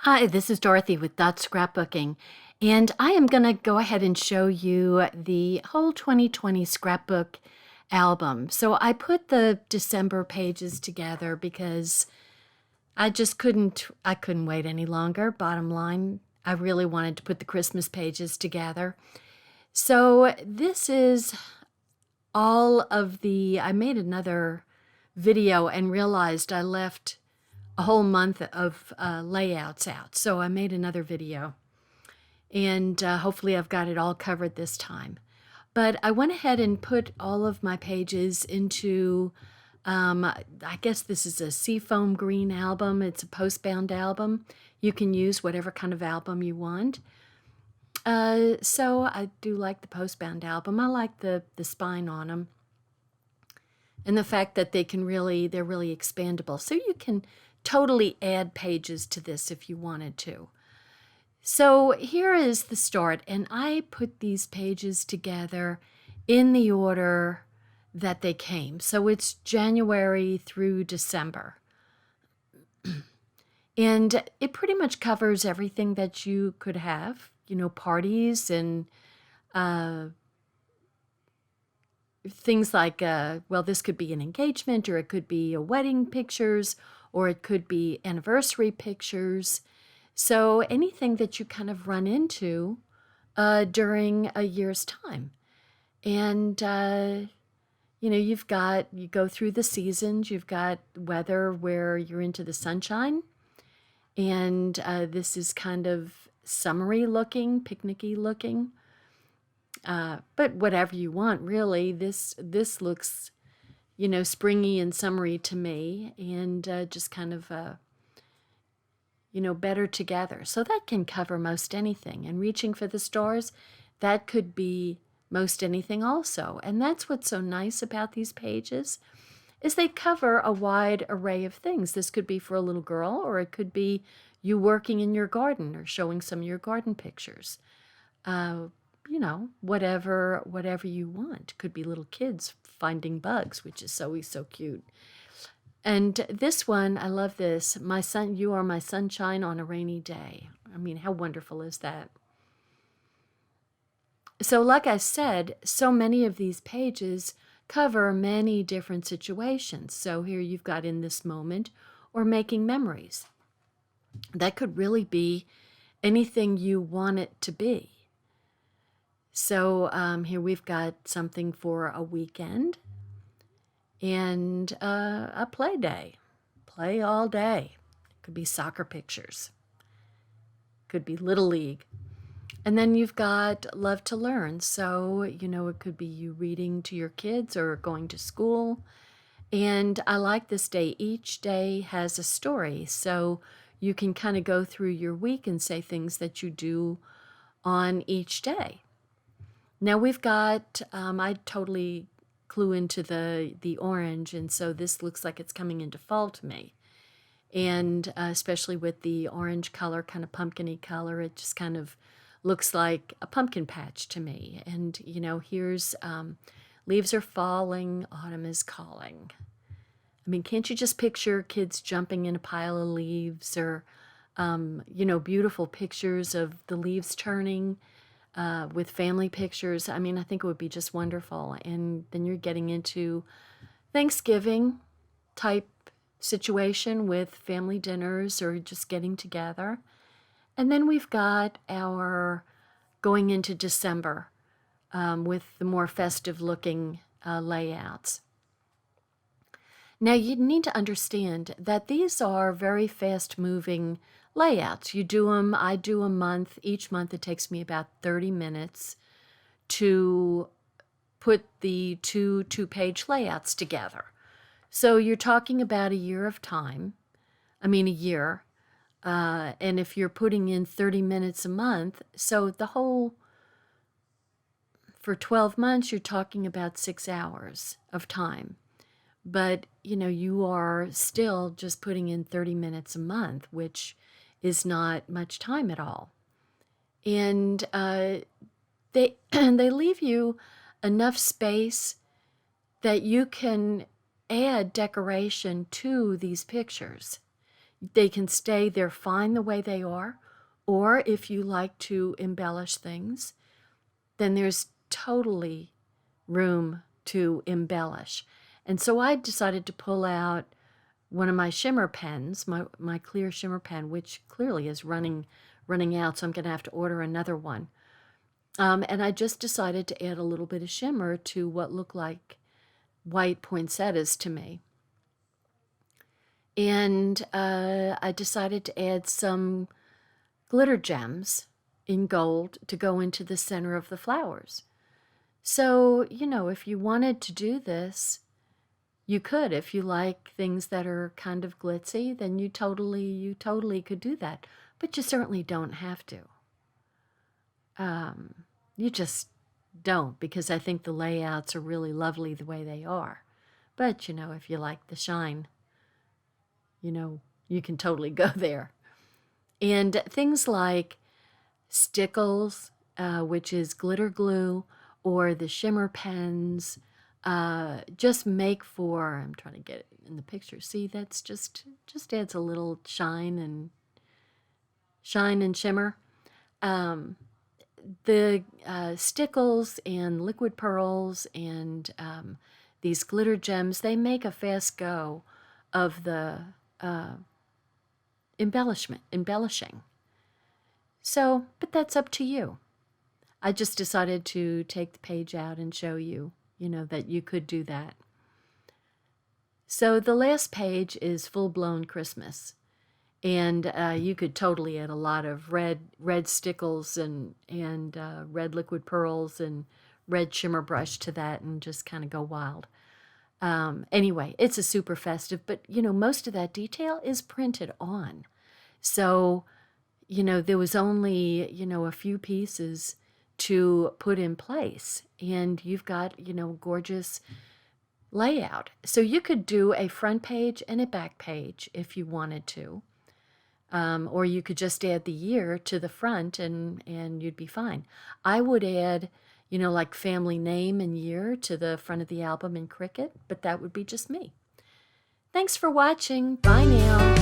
Hi, this is Dorothy with Dot Scrapbooking, and I am going to go ahead and show you the whole 2020 scrapbook album. So I put the December pages together because I couldn't wait any longer. Bottom line, I really wanted to put the Christmas pages together. So this is I made another video and realized I left a whole month of layouts out. So I made another video, and hopefully I've got it all covered this time. But I went ahead and put all of my pages into, I guess this is a seafoam green album. It's a postbound album. You can use whatever kind of album you want. So I do like the postbound album. I like the spine on them, and the fact that they're really expandable. So you can totally add pages to this if you wanted to. So here is the start, and I put these pages together in the order that they came. So it's January through December. And it pretty much covers everything that you could have, parties and things like, this could be an engagement, or it could be a wedding pictures, or it could be anniversary pictures. So anything that you kind of run into during a year's time. And, you go through the seasons. You've got weather where you're into the sunshine. And this is kind of summery looking, picnicky looking. But whatever you want, really. This looks, springy and summery to me, and just kind of, better together. So that can cover most anything. And reaching for the stars, that could be most anything also. And that's what's so nice about these pages, is they cover a wide array of things. This could be for a little girl, or it could be you working in your garden or showing some of your garden pictures. Whatever you want. Could be little kids finding bugs, which is always so cute. And this one, I love this. My son, you are my sunshine on a rainy day. I mean, how wonderful is that? So like I said, so many of these pages cover many different situations. So here you've got in this moment, or making memories. That could really be anything you want it to be. So here we've got something for a weekend and a play day. Play all day. Could be soccer pictures. Could be Little League. And then you've got love to learn. So, it could be you reading to your kids or going to school. And I like this day. Each day has a story. So you can kind of go through your week and say things that you do on each day. Now we've got, I totally clue into the orange, and so this looks like it's coming into fall to me. And especially with the orange color, kind of pumpkin-y color, it just kind of looks like a pumpkin patch to me. And, here's leaves are falling, autumn is calling. I mean, can't you just picture kids jumping in a pile of leaves, or, beautiful pictures of the leaves turning, with family pictures? I mean, I think it would be just wonderful. And then you're getting into Thanksgiving type situation with family dinners or just getting together. And then we've got our going into December with the more festive looking layouts. Now you need to understand that these are very fast moving layouts. You do them, I do a month. Each month it takes me about 30 minutes to put the two-page layouts together. So you're talking about a year of time. A year. And if you're putting in 30 minutes a month, so for 12 months, you're talking about 6 hours of time. But, you are still just putting in 30 minutes a month, which is not much time at all. And they leave you enough space that you can add decoration to these pictures. They can stay, they're fine the way they are. Or if you like to embellish things, then there's totally room to embellish. And so I decided to pull out one of my shimmer pens, my clear shimmer pen, which clearly is running out, so I'm going to have to order another one. And I just decided to add a little bit of shimmer to what looked like white poinsettias to me. And I decided to add some glitter gems in gold to go into the center of the flowers. So, if you wanted to do this, you could. If you like things that are kind of glitzy, then you totally could do that. But you certainly don't have to. You just don't, because I think the layouts are really lovely the way they are. But, if you like the shine, you can totally go there. And things like stickles, which is glitter glue, or the shimmer pens, just make for, I'm trying to get it in the picture. See, that's just adds a little shine and shimmer. The stickles and liquid pearls and these glitter gems, they make a fast go of the embellishing. So, but that's up to you. I just decided to take the page out and show you, that you could do that. So the last page is full-blown Christmas. And you could totally add a lot of red stickles and red liquid pearls and red shimmer brush to that and just kind of go wild. Anyway, it's a super festive, but, most of that detail is printed on. So, there was only, a few pieces to put in place. And you've got, gorgeous layout. So you could do a front page and a back page if you wanted to. Or you could just add the year to the front and you'd be fine. I would add, like family name and year to the front of the album in Cricut, but that would be just me. Thanks for watching. Bye now.